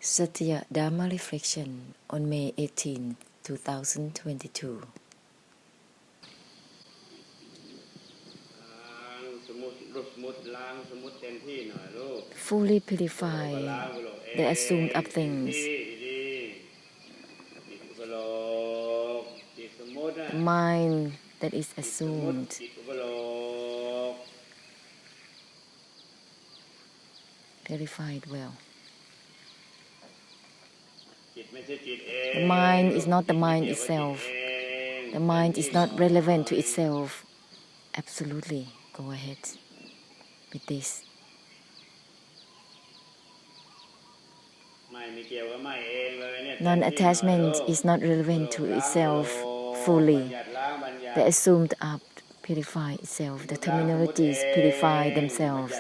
Satya Dharma Reflection on May 18, 2022. Fully purify the assumed up things. The mind that is assumed. Purify it well. The mind is not the mind itself. The mind is not relevant to itself. Absolutely, go ahead with this. Non-attachment is not relevant to itself fully. The assumed up purify itself. The terminalities purify themselves.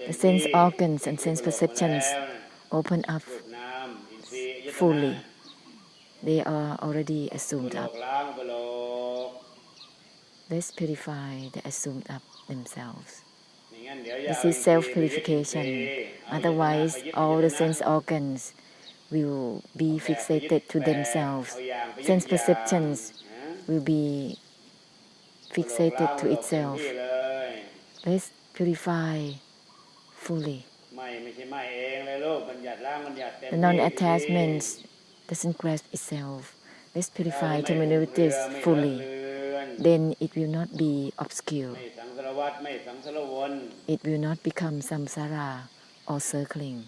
The sense organs and sense perceptions open up fully. They are already assumed up. Let's purify the assumed up themselves. This is self-purification. Otherwise, all the sense organs will be fixated to themselves. Sense perceptions will be fixated to itself. Let's purify fully. The non-attachment doesn't grasp itself. Let's purify terminalities fully. Then it will not be obscure. It will not become samsara or circling.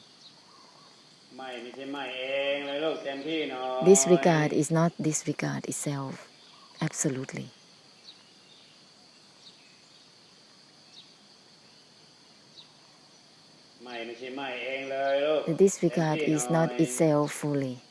Disregard is not disregard itself. Absolutely. The disregard is not itself fully.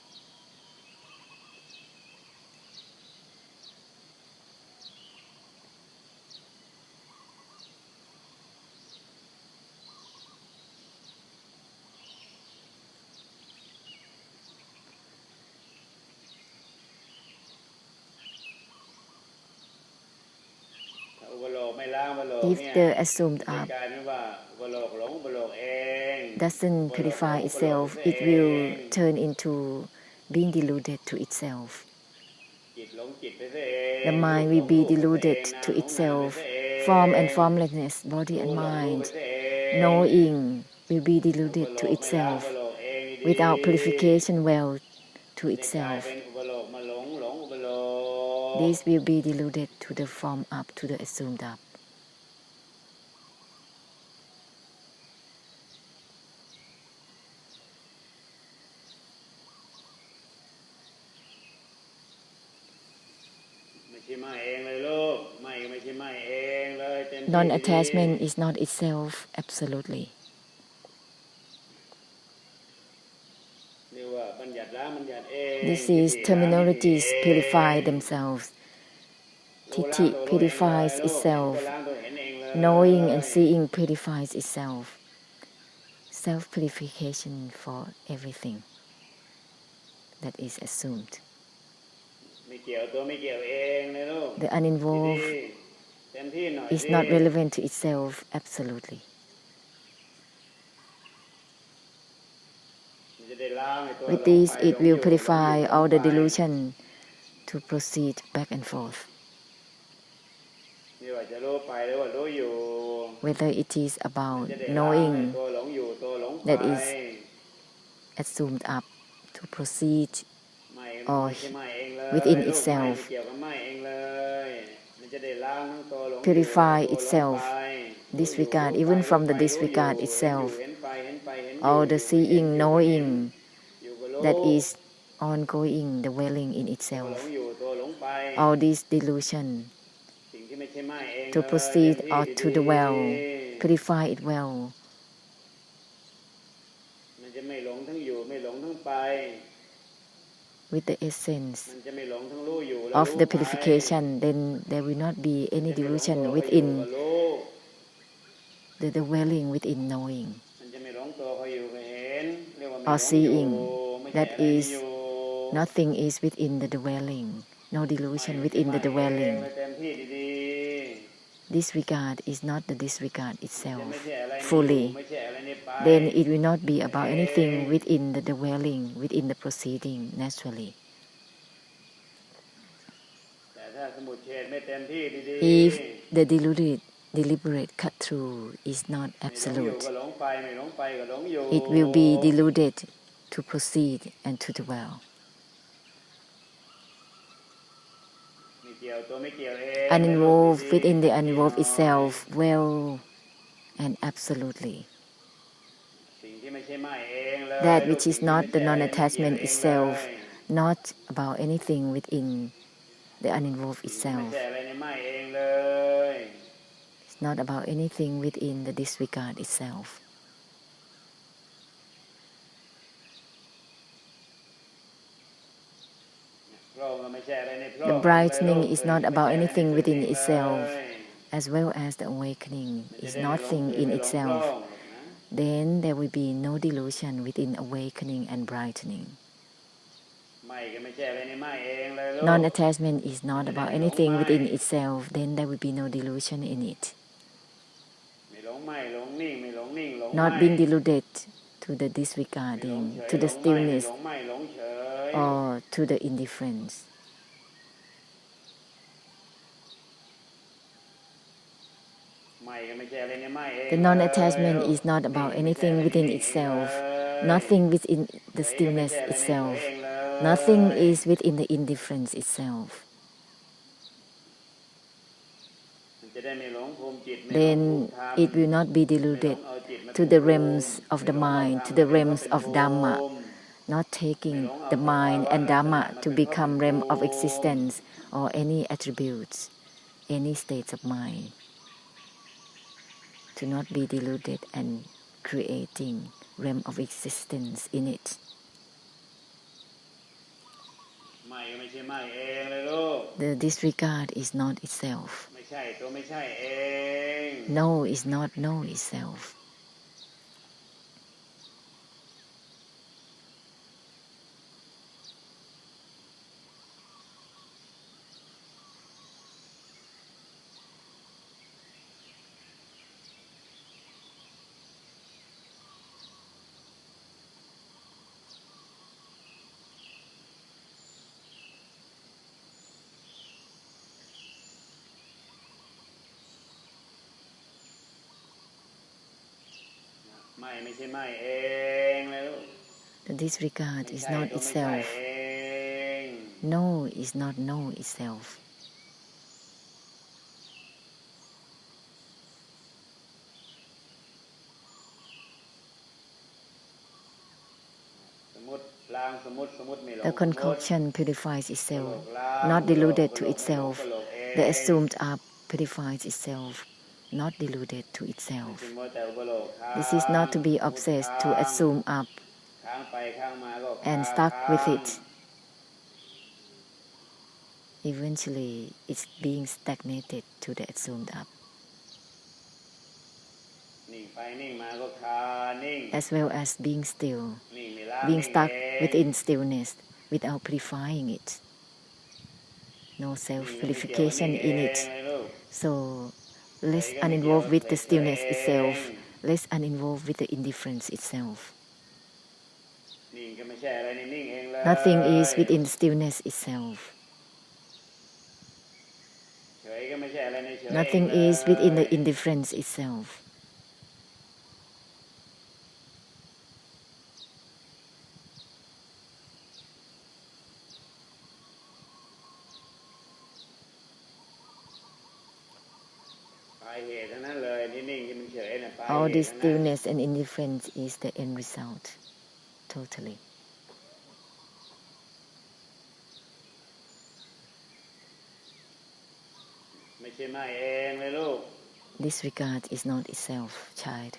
If the assumed up doesn't purify itself, it will turn into being deluded to itself. The mind will be deluded to itself. Form and formlessness, body and mind, knowing will be deluded to itself. Without purification well to itself, this will be deluded to the form up, to the assumed up. Non-attachment is not itself, absolutely. This is terminologies purify themselves. Titi purifies itself. Knowing and seeing purifies itself. Self-purification for everything that is assumed. The uninvolved is not relevant to itself, absolutely. With this, it will purify all the delusion to proceed back and forth. Whether it is about knowing that is assumed up to proceed or within itself, purify itself, disregard, even from the disregard itself, all the seeing, knowing that is ongoing, dwelling in itself, all this delusion to proceed or to dwell, purify it well. With the essence of the purification, then there will not be any delusion within the dwelling, within knowing or seeing. That is, nothing is within the dwelling, no delusion within the dwelling. disregard is not the disregard itself fully, then it will not be about anything within the dwelling, within the proceeding naturally. If the deliberate cut through is not absolute, it will be deluded to proceed and to dwell. Uninvolved within the uninvolved itself well and absolutely. That which is not the non-attachment itself, not about anything within the uninvolved itself. It's not about anything within the disregard itself. The brightening is not about anything within itself, as well as the awakening is nothing in itself. Then there will be no delusion within awakening and brightening. Non-attachment is not about anything within itself, then there will be no delusion in it. Not being deluded to the disregarding, to the stillness, or to the indifference. The non-attachment is not about anything within itself, nothing within the stillness itself, nothing is within the indifference itself. Then it will not be deluded to the realms of the mind, to the realms of Dharma, not taking the mind and Dharma to become realm of existence or any attributes, any states of mind. To not be deluded and creating realm of existence in it. The disregard is not itself. No is not no itself. The disregard is not itself. No is not no itself. The concoction purifies itself, not deluded to itself. The assumed up purifies itself, not deluded to itself. This is not to be obsessed to assume up and stuck with it. Eventually, it's being stagnated to the assumed up. As well as being still, being stuck within stillness without purifying it. No self-purification in it. So, less uninvolved with the stillness itself, less uninvolved with the indifference itself. Nothing is within stillness itself. Nothing is within the indifference itself. All this stillness and indifference is the end result, totally. Disregard is not itself, child.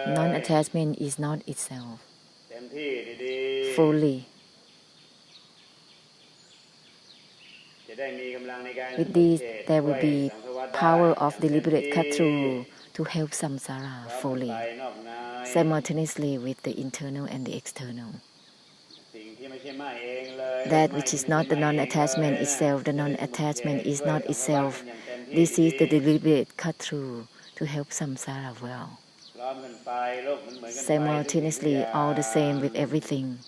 Non-attachment is not itself. Fully. With this, there will be power of deliberate cut-through to help samsara fully, simultaneously with the internal and the external. That which is not the non-attachment itself, the non-attachment is not itself. This is the deliberate cut-through to help samsara well. Simultaneously, all the same with everything.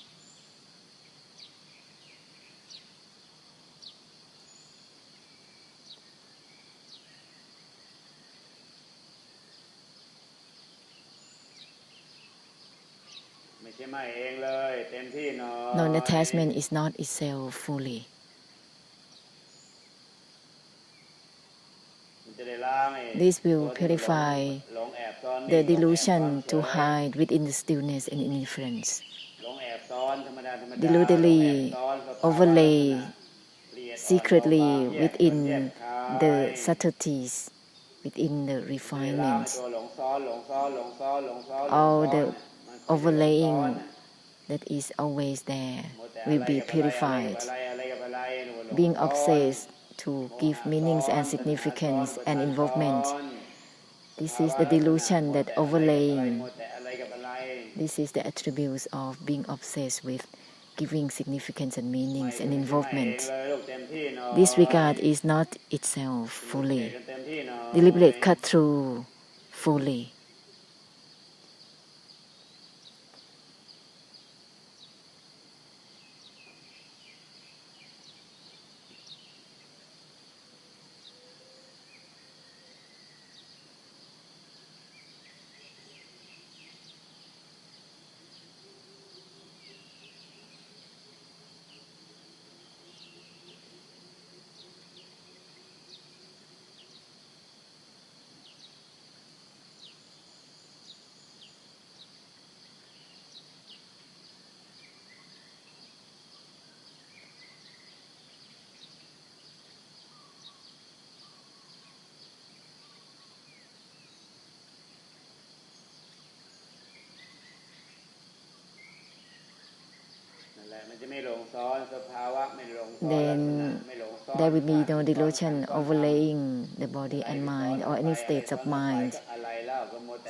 Non-attachment is not itself fully. This will purify the delusion to hide within the stillness and indifference. Deludedly overlay secretly within the subtleties, within the refinements. All the overlaying that is always there will be purified. Being obsessed to give meanings and significance and involvement. This is the delusion that overlaying. This is the attributes of being obsessed with giving significance and meanings and involvement. This regard is not itself fully. Deliberate cut through fully. Then there will be no delusion overlaying the body and mind or any states of mind.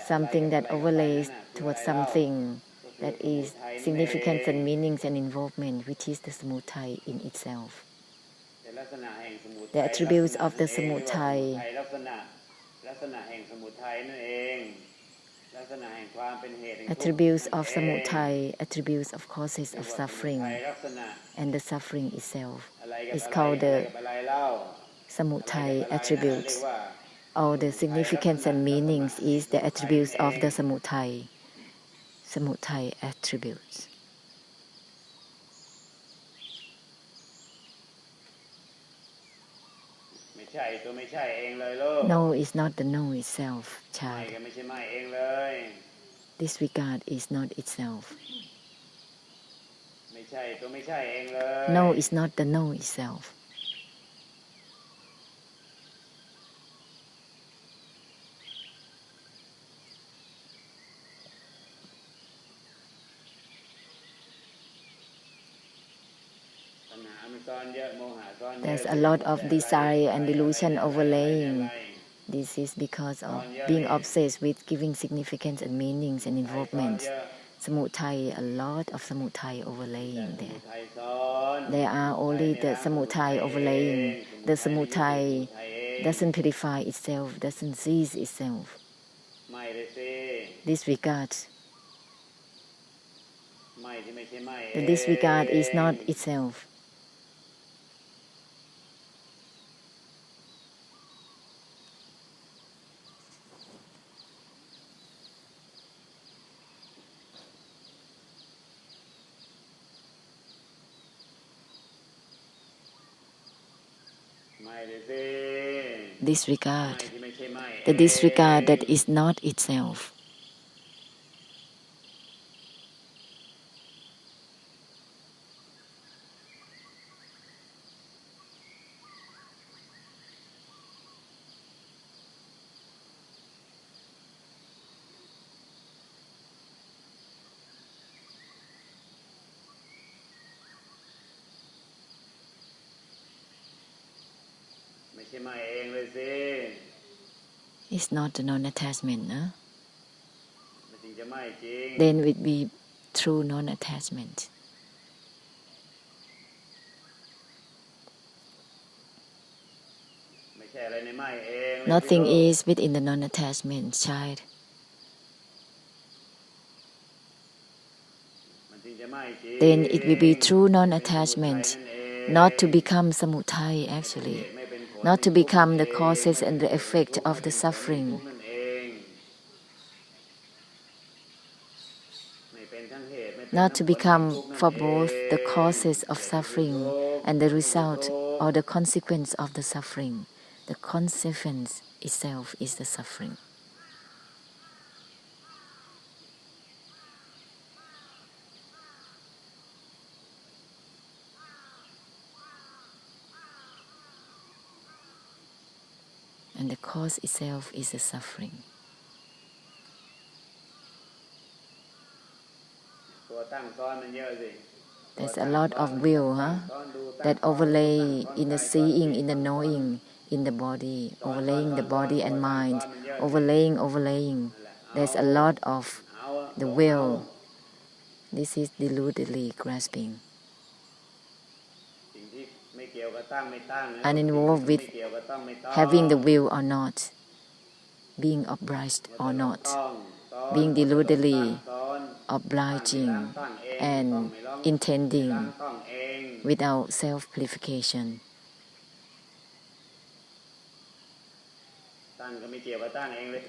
Something that overlays towards something that is significance and meanings and involvement, which is the samudaya in itself. The attributes of the samudaya, attributes of samudaya, attributes of causes of suffering, and the suffering itself is called the samudaya attributes. All the significance and meanings is the attributes of the samudaya attributes. No is not the no itself, child. Disregard is not itself. No is not the no itself. There's a lot of desire and delusion overlaying. This is because of being obsessed with giving significance and meanings and involvement. Samudaya, a lot of samudaya overlaying there. There are only the samudaya overlaying. The samudaya doesn't purify itself, doesn't cease itself. Disregard. The disregard is not itself. Disregard. The disregard that is not itself. It's not the non-attachment, no? Then it would be true non-attachment. Nothing is within the non-attachment, child. Then it will be true non-attachment, not to become samudaya actually, not to become the causes and the effect of the suffering. Not to become for both the causes of suffering and the result or the consequence of the suffering. The consequence itself is the suffering. And the cause itself is the suffering. There's a lot of will, that overlay in the seeing, in the knowing, in the body, overlaying the body and mind, overlaying. There's a lot of the will. This is deludedly grasping. Uninvolved with having the will or not, being obliged or not, being deludedly obliging and intending without self-purification.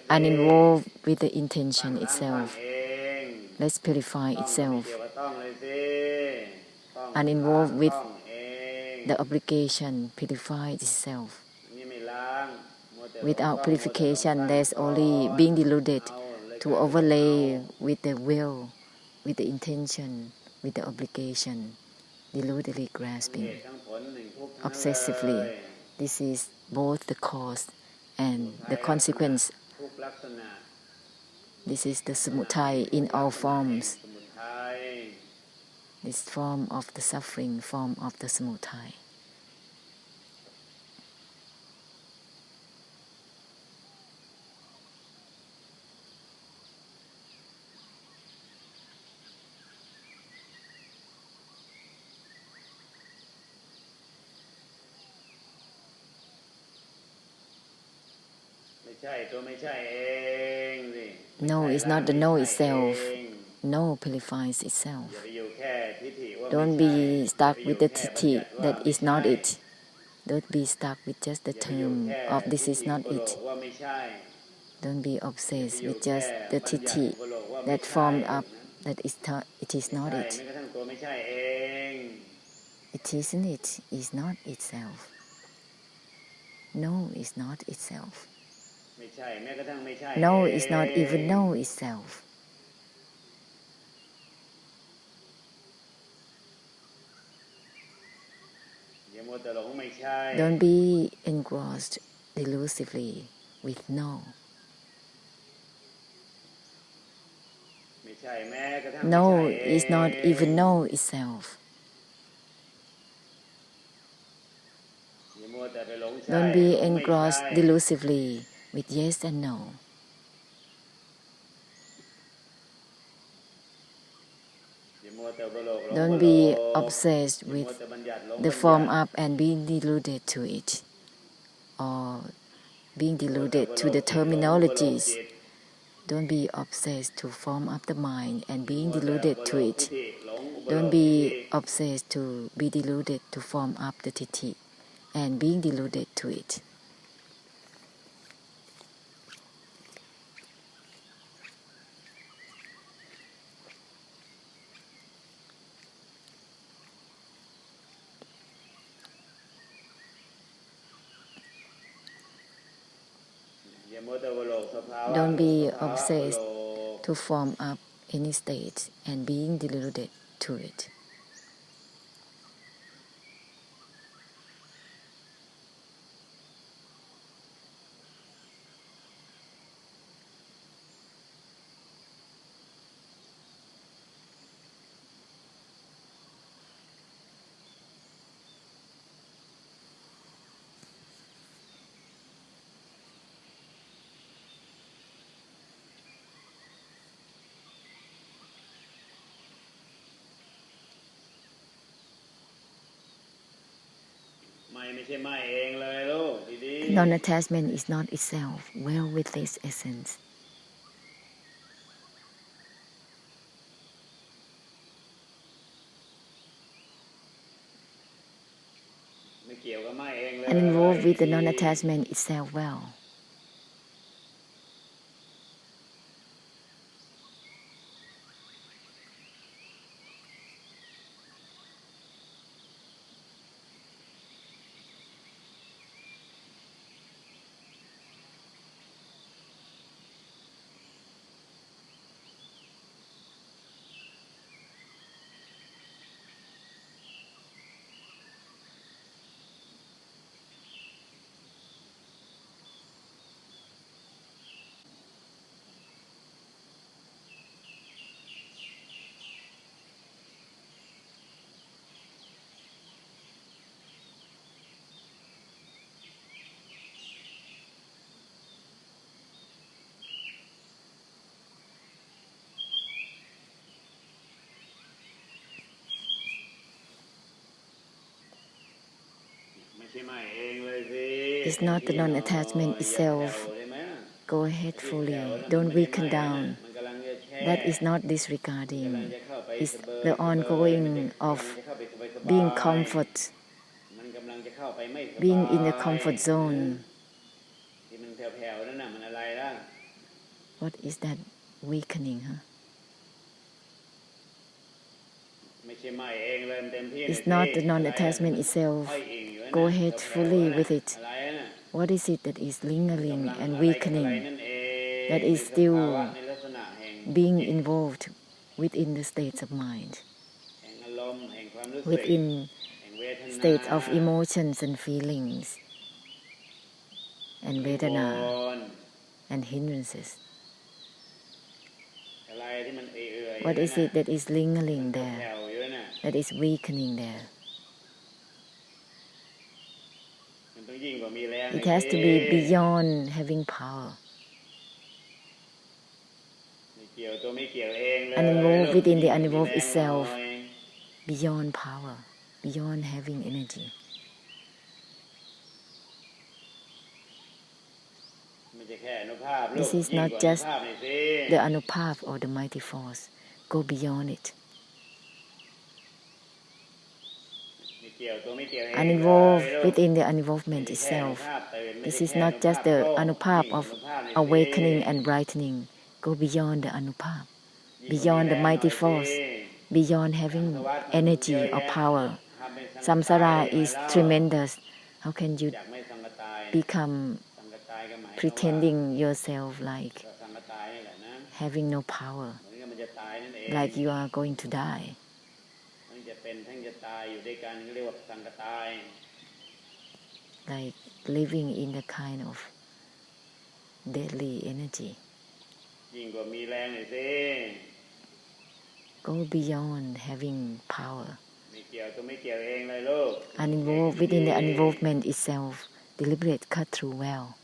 Uninvolved with the intention itself. Let's purify itself. Uninvolved with the obligation, purify itself. Without purification, there's only being deluded to overlay with the will, with the intention, with the obligation, deludedly grasping, obsessively. This is both the cause and the consequence. This is the samudaya in all forms. This form of the suffering, form of the samudaya. No is not the no itself. No purifies itself. Don't be stuck with the titi that is not it. Don't be stuck with just the term of this is not it. Don't be obsessed with just the titi that formed up that it is not it. It isn't it, is not itself. No is not itself. No is not even no itself. Don't be engrossed delusively with no. No is not even no itself. Don't be engrossed delusively with yes and no. Don't be obsessed with the form up and being deluded to it, or being deluded to the terminologies. Don't be obsessed to form up the mind and being deluded to it. Don't be obsessed to be deluded to form up the titi and being deluded to it. Don't be obsessed to form up any state and being deluded to it. Non-attachment is not itself, well with its essence. And involved with the non-attachment itself well. It's not the non-attachment itself. Go ahead fully. Don't weaken down. That is not disregarding. It's the ongoing of being comfort, being in the comfort zone. What is that weakening? It's not the non-attachment itself. Go ahead fully with it. What is it that is lingering and weakening, that is still being involved within the states of mind, within states of emotions and feelings, and Vedana, and hindrances? What is it that is lingering there, that is weakening there? It has to be beyond having power, uninvolved within the uninvolved itself, beyond power, beyond having energy. This is not just the Anubhav or the mighty force. Go beyond it. Uninvolved within the uninvolvement itself. This is not just the Anubhav of awakening and brightening. Go beyond the Anubhav, beyond the mighty force, beyond having energy or power. Samsara is tremendous. How can you become pretending yourself like having no power, like you are going to die? Like living in a kind of deadly energy. Go beyond having power. Uninvolved within the uninvolvement itself. Deliberate cut through well.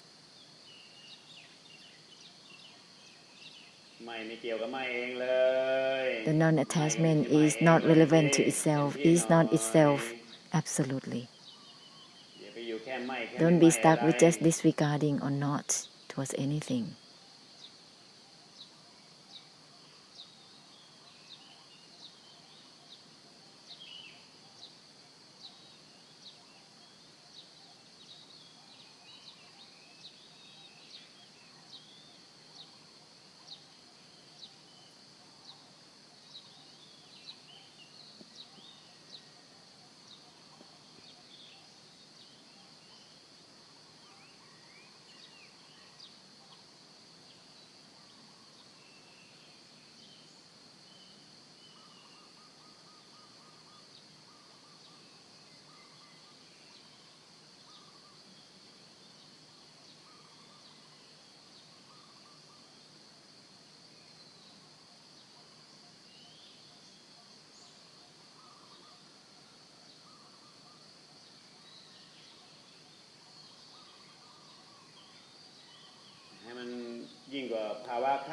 The non-attachment is not relevant to itself, is not itself absolutely. Don't be stuck with just disregarding or not towards anything.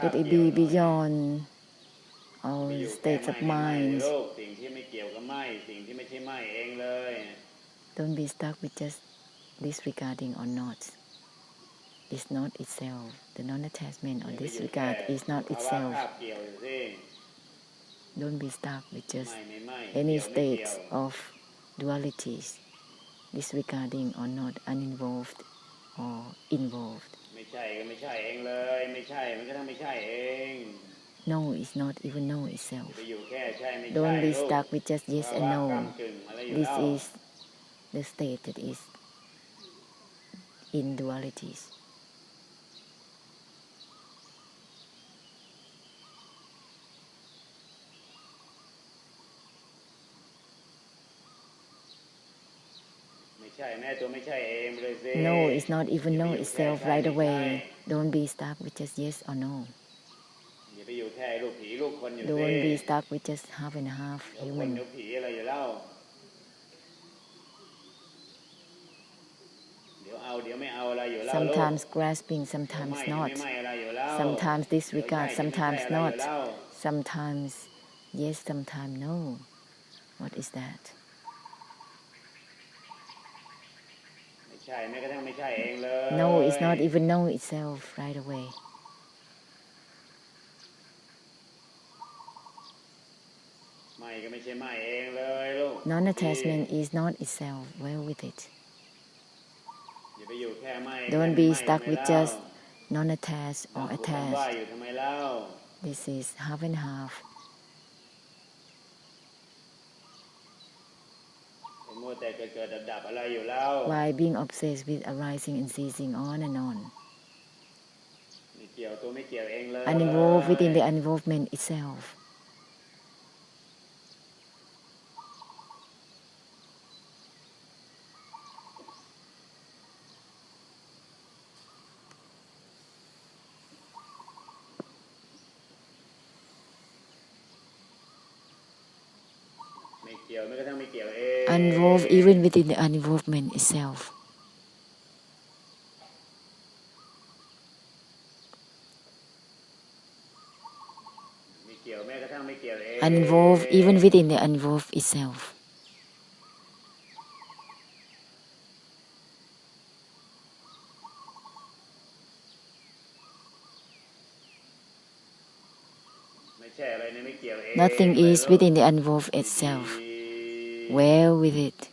Let it be beyond our states of mind. Don't be stuck with just disregarding or not. It's not itself. The non-attachment or disregard is not itself. Don't be stuck with just any state of dualities, disregarding or not, uninvolved or involved. No is not even no itself. Don't be stuck with just yes and no. This is the state that is in dualities. No is not even no itself right away. Don't be stuck with just yes or no. Don't be stuck with just half and half human. Sometimes grasping, sometimes not. Sometimes disregard, sometimes not. Sometimes yes, sometimes no. What is that? No is not even no itself right away. Non-attachment is not itself. Well with it. Don't be stuck with just non-attached or attached. This is half and half. Why being obsessed with arising and ceasing on and on? Uninvolved within the uninvolvement itself. Uninvolved even within the uninvolvement itself. Uninvolved even within the uninvolved itself. Nothing is within the uninvolved itself. Well with it.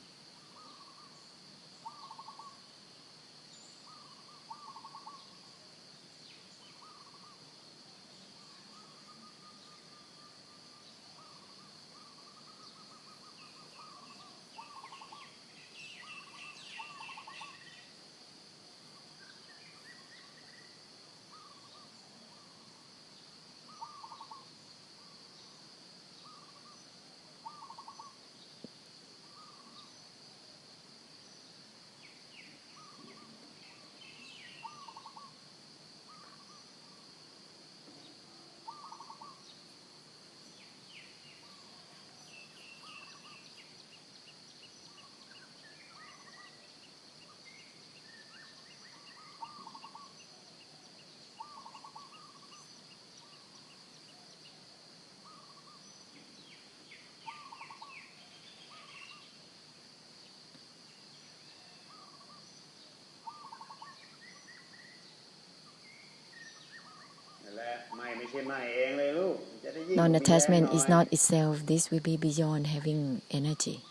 Non-attachment is not itself. This will be beyond having energy.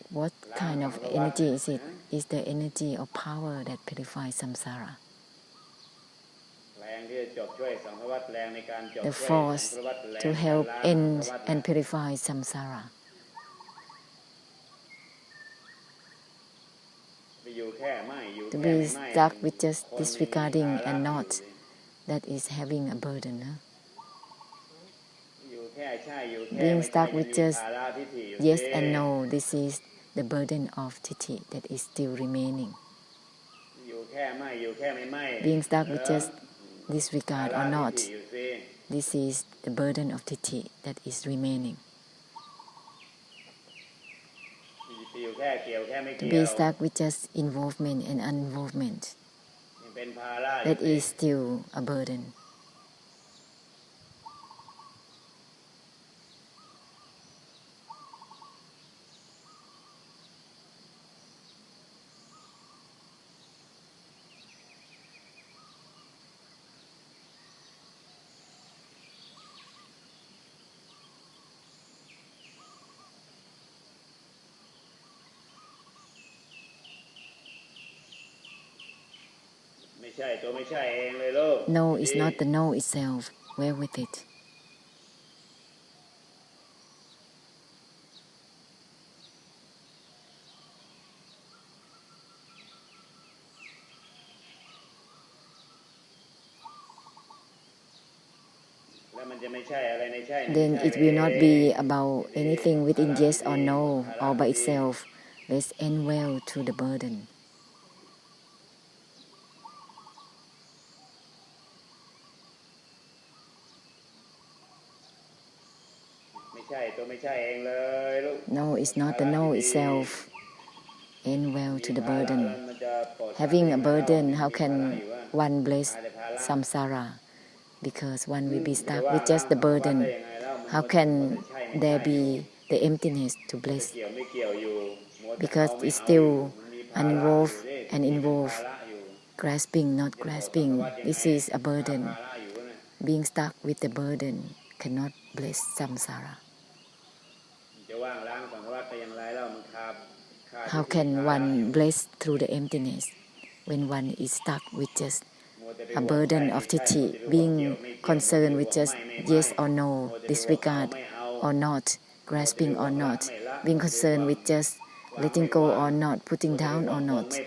What kind of energy is it? Is the energy or power that purifies samsara. The force to help end and purify samsara. To be stuck with just disregarding and not, that is having a burden. Huh? Being stuck with just yes and no, this is the burden of Titi that is still remaining. Being stuck with just disregard or not, this is the burden of Titi that is remaining. To be stuck with just involvement and uninvolvement, that is still a burden. No is not the no itself. Where with it? Then it will not be about anything within yes or no all by itself. Let's end well to the burden. No is not the no itself. End well to the burden. Having a burden, how can one bless samsara? Because one will be stuck with just the burden. How can there be the emptiness to bless? Because it's still uninvolved and involved. Grasping, not grasping. This is a burden. Being stuck with the burden cannot bless samsara. How can one bless through the emptiness when one is stuck with just a burden of titi, being concerned with just yes or no, disregard or not, grasping or not, being concerned with just letting go or not, putting down or not,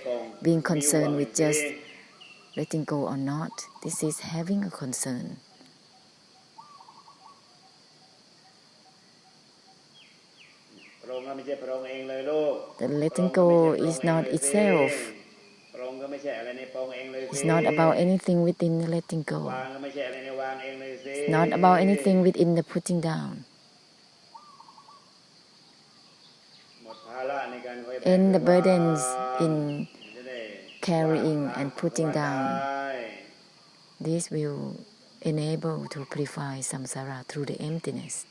being concerned with just letting go or not? This is having a concern. The letting go is not itself. It's not about anything within the letting go. It's not about anything within the putting down. End the burdens in carrying and putting down. This will enable to purify samsara through the emptiness.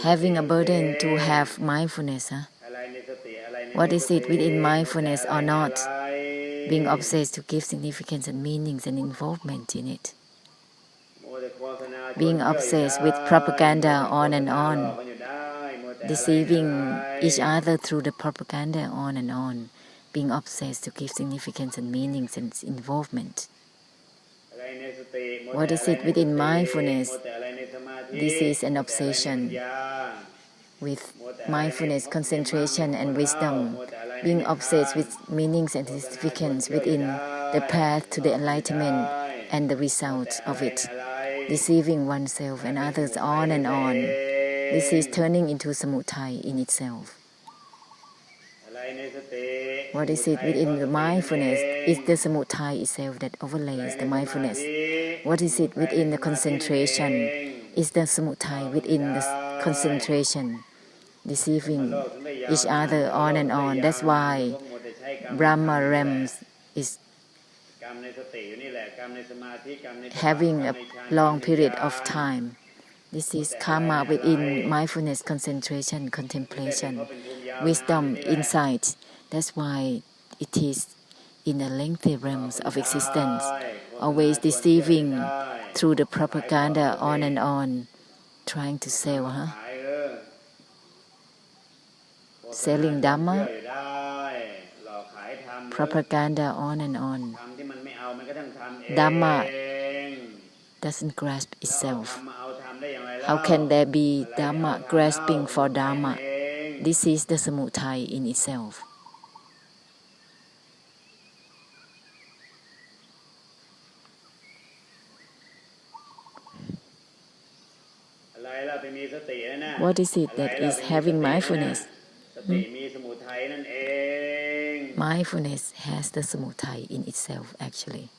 Having a burden to have mindfulness. What is it within mindfulness or not? Being obsessed to give significance and meanings and involvement in it. Being obsessed with propaganda on and on. Deceiving each other through the propaganda on and on. Being obsessed to give significance and meanings and involvement. What is it within mindfulness? This is an obsession with mindfulness, concentration and wisdom, being obsessed with meanings and significance within the path to the enlightenment and the results of it, deceiving oneself and others on and on. This is turning into samudaya in itself. What is it within the mindfulness? It's the samudaya itself that overlays the mindfulness. What is it within the concentration? It's the samudaya within the concentration, deceiving each other on and on. That's why Brahma realms is having a long period of time. This is karma within mindfulness, concentration, contemplation, wisdom, insight. That's why it is in the lengthy realms of existence, always deceiving through the propaganda on and on, trying to sell, selling Dharma, propaganda on and on. Dharma doesn't grasp itself. How can there be Dharma grasping for Dharma? This is the samudaya in itself. What is it that is having mindfulness? Mindfulness has the samudaya in itself actually.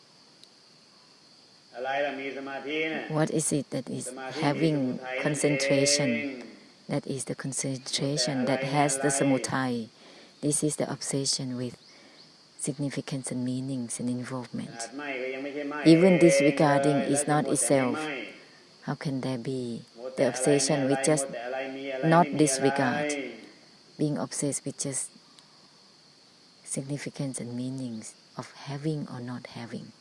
What is it that is having concentration? That is the concentration that has the samudaya. This is the obsession with significance and meanings and involvement. Even disregarding is not itself. How can there be the obsession with just not disregard? Being obsessed with just significance and meanings of having or not having.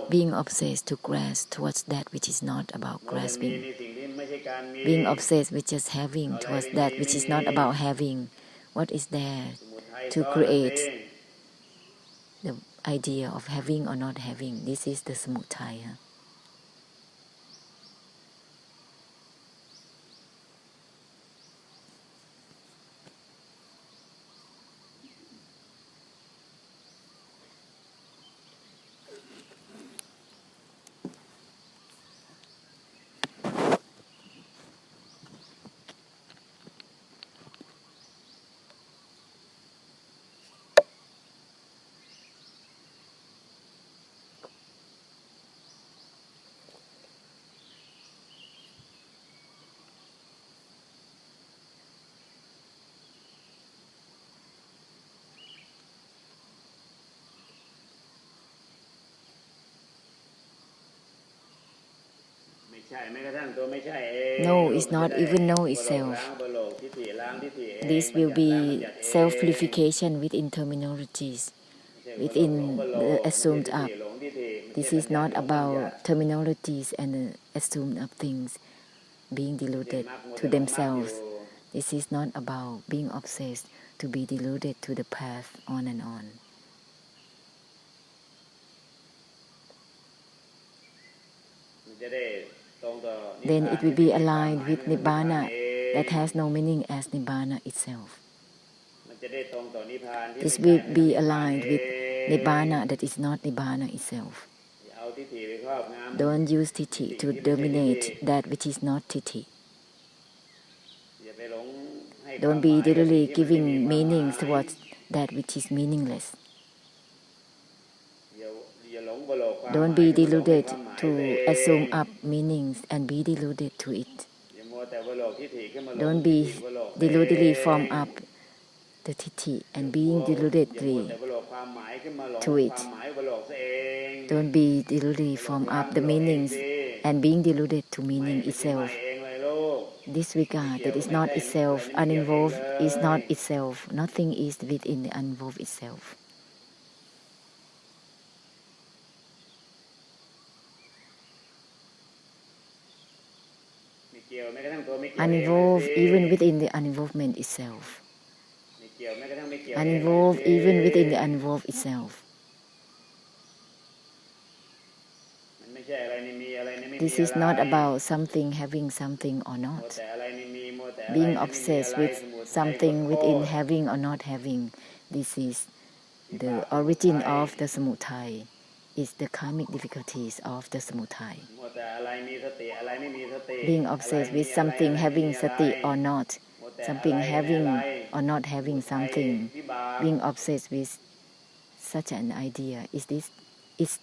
Being obsessed to grasp towards that which is not about grasping. Being obsessed with just having towards that which is not about having. What is there to create the idea of having or not having? This is the samudaya. No is not even no itself. This will be self-purification within terminologies, within the assumed up. This is not about terminologies and assumed up things being deluded to themselves. This is not about being obsessed to be deluded to the path on and on. Then it will be aligned with Nibbana that has no meaning as Nibbana itself. This will be aligned with Nibbana that is not Nibbana itself. Don't use Tithi to dominate that which is not Tithi. Don't be literally giving meanings towards that which is meaningless. Don't be deluded to assume up meanings and be deluded to it. Don't be deludedly form up the Tithi and being deludedly to it. Don't be deludedly form up the meanings and being deluded to meaning itself. Disregard that is not itself, uninvolved is not itself, nothing is within the uninvolved itself. Uninvolved even within the uninvolvement itself. Uninvolved even within the uninvolved itself. This is not about something having something or not. Being obsessed with something within having or not having, this is the origin of the samudaya, is the karmic difficulties of the samudaya. Being obsessed with something having sati or not, something having or not having something, being obsessed with such an idea, is the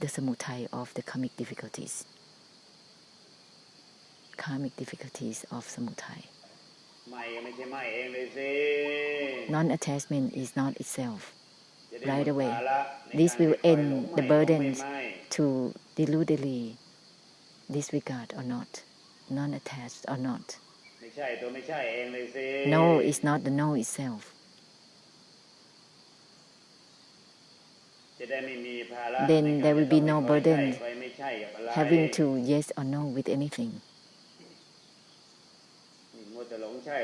samudaya of the karmic difficulties. Karmic difficulties of samudaya. Non-attachment is not itself. Right away, this will end the burden to deludedly disregard or not, non-attached or not. No is not the no itself. Then there will be no burden having to yes or no with anything.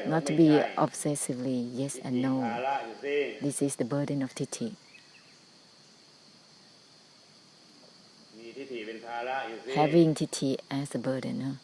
Not to be obsessively yes and no. This is the burden of Tithi. Having Tithi as a burden.